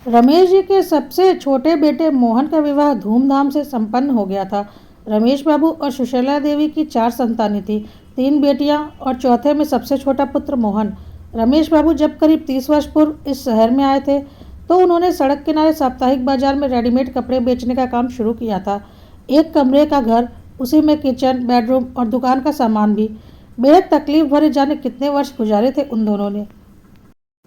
रमेश जी के सबसे छोटे बेटे मोहन का विवाह धूमधाम से संपन्न हो गया था। रमेश बाबू और सुशीला देवी की 4 संतानें थी, 3 बेटियां और चौथे में सबसे छोटा पुत्र मोहन। रमेश बाबू जब करीब 30 वर्ष पूर्व इस शहर में आए थे, तो उन्होंने सड़क किनारे साप्ताहिक बाजार में रेडीमेड कपड़े बेचने का काम शुरू किया था। एक कमरे का घर, उसी में किचन, बेडरूम और दुकान का सामान भी। बेहद तकलीफ भरे जाने कितने वर्ष गुजारे थे उन दोनों ने,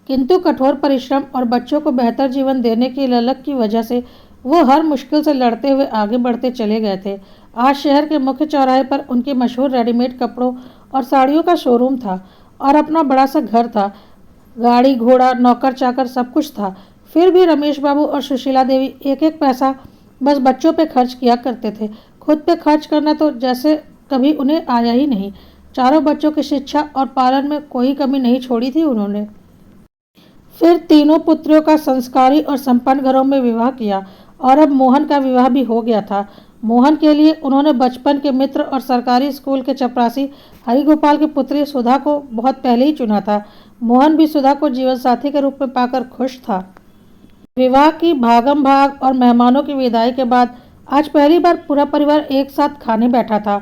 किंतु कठोर परिश्रम और बच्चों को बेहतर जीवन देने की ललक की वजह से वो हर मुश्किल से लड़ते हुए आगे बढ़ते चले गए थे। आज शहर के मुख्य चौराहे पर उनके मशहूर रेडीमेड कपड़ों और साड़ियों का शोरूम था और अपना बड़ा सा घर था। गाड़ी घोड़ा नौकर चाकर सब कुछ था। फिर भी रमेश बाबू और सुशीला देवी एक एक पैसा बस बच्चों पे खर्च किया करते थे। खुद पे खर्च करना तो जैसे कभी उन्हें आया ही नहीं। चारों बच्चों की शिक्षा और पालन में कोई कमी नहीं छोड़ी थी उन्होंने। फिर तीनों पुत्रियों का संस्कारी और संपन्न घरों में विवाह किया और अब मोहन का विवाह भी हो गया था। मोहन के लिए उन्होंने बचपन के मित्र और सरकारी स्कूल के चपरासी हरिगोपाल की पुत्री सुधा को बहुत पहले ही चुना था। मोहन भी सुधा को जीवन साथी के रूप में पाकर खुश था। विवाह की भागम भाग और मेहमानों की विदाई के बाद आज पहली बार पूरा परिवार एक साथ खाने बैठा था।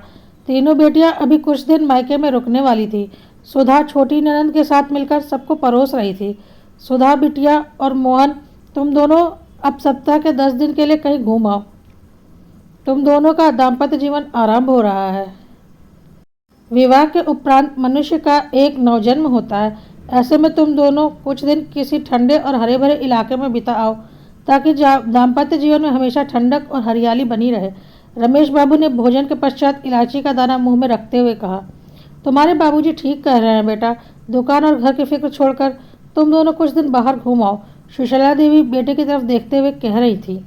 तीनों बेटियां अभी कुछ दिन मायके में रुकने वाली थी। सुधा छोटी ननंद के साथ मिलकर सबको परोस रही थी। सुधा बिटिया और मोहन, तुम दोनों अब सप्ताह के 10 दिन के लिए कहीं घूम आओ। तुम दोनों का दाम्पत्य जीवन आरंभ हो रहा है। विवाह के उपरांत मनुष्य का एक नवजन्म होता है। ऐसे में तुम दोनों कुछ दिन किसी ठंडे और हरे भरे इलाके में बिता आओ, ताकि दाम्पत्य जीवन में हमेशा ठंडक और हरियाली बनी रहे। रमेश बाबू ने भोजन के पश्चात इलायची का दाना मुंह में रखते हुए कहा, तुम्हारे बाबूजी ठीक कह रहे हैं बेटा। दुकान और घर की फिक्र छोड़कर तुम दोनों कुछ दिन बाहर घूम आओ। सुशीला देवी बेटे की तरफ देखते हुए कह रही थी।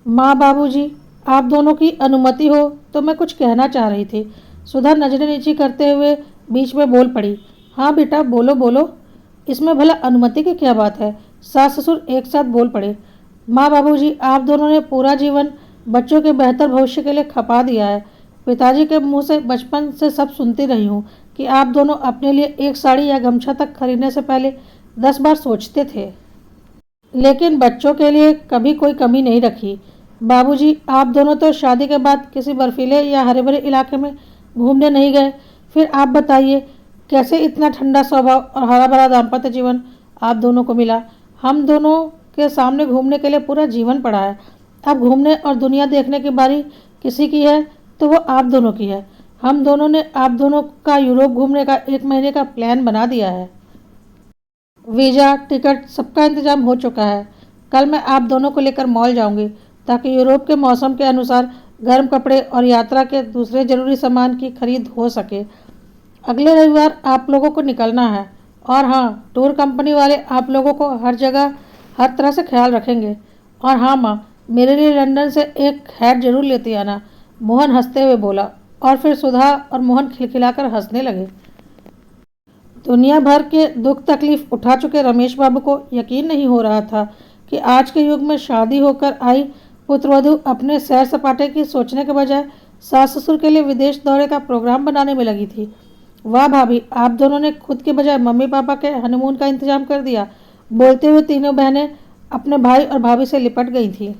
माँ बाबूजी, आप दोनों की अनुमति हो तो मैं कुछ कहना चाह रही थी। सुधा नजरें नीची करते हुए बीच में बोल पड़ी। हाँ बेटा, बोलो बोलो, इसमें भला अनुमति की क्या बात है। सास ससुर एक साथ बोल पड़े। माँ बाबूजी, आप दोनों ने पूरा जीवन बच्चों के बेहतर भविष्य के लिए खपा दिया है। पिताजी के मुंह से बचपन से सब सुनती रही हूँ कि आप दोनों अपने लिए एक साड़ी या गमछा तक खरीदने से पहले 10 बार सोचते थे, लेकिन बच्चों के लिए कभी कोई कमी नहीं रखी। बाबूजी, आप दोनों तो शादी के बाद किसी बर्फीले या हरे भरे इलाके में घूमने नहीं गए। फिर आप बताइए, कैसे इतना ठंडा स्वभाव और हरा भरा दाम्पत्य जीवन आप दोनों को मिला। हम दोनों के सामने घूमने के लिए पूरा जीवन पड़ा है। अब घूमने और दुनिया देखने की बारी किसी की है तो वो आप दोनों की है। हम दोनों ने आप दोनों का यूरोप घूमने का 1 महीने का प्लान बना दिया है। वीज़ा, टिकट सबका इंतजाम हो चुका है। कल मैं आप दोनों को लेकर मॉल जाऊंगी, ताकि यूरोप के मौसम के अनुसार गर्म कपड़े और यात्रा के दूसरे जरूरी सामान की खरीद हो सके। अगले रविवार आप लोगों को निकलना है। और हाँ, टूर कंपनी वाले आप लोगों को हर जगह हर तरह से ख्याल रखेंगे। और हाँ माँ, मेरे लिए लंदन से एक हैट जरूर लेती आना। मोहन हंसते हुए बोला और फिर सुधा और मोहन खिलखिलाकर हंसने लगे। दुनिया भर के दुख तकलीफ उठा चुके रमेश बाबू को यकीन नहीं हो रहा था कि आज के युग में शादी होकर आई पुत्रवधू अपने सैर सपाटे की सोचने के बजाय सास ससुर के लिए विदेश दौरे का प्रोग्राम बनाने में लगी थी। वाह भाभी, आप दोनों ने खुद के बजाय मम्मी पापा के हनीमून का इंतजाम कर दिया। बोलते हुए तीनों बहनें अपने भाई और भाभी से लिपट गई थी।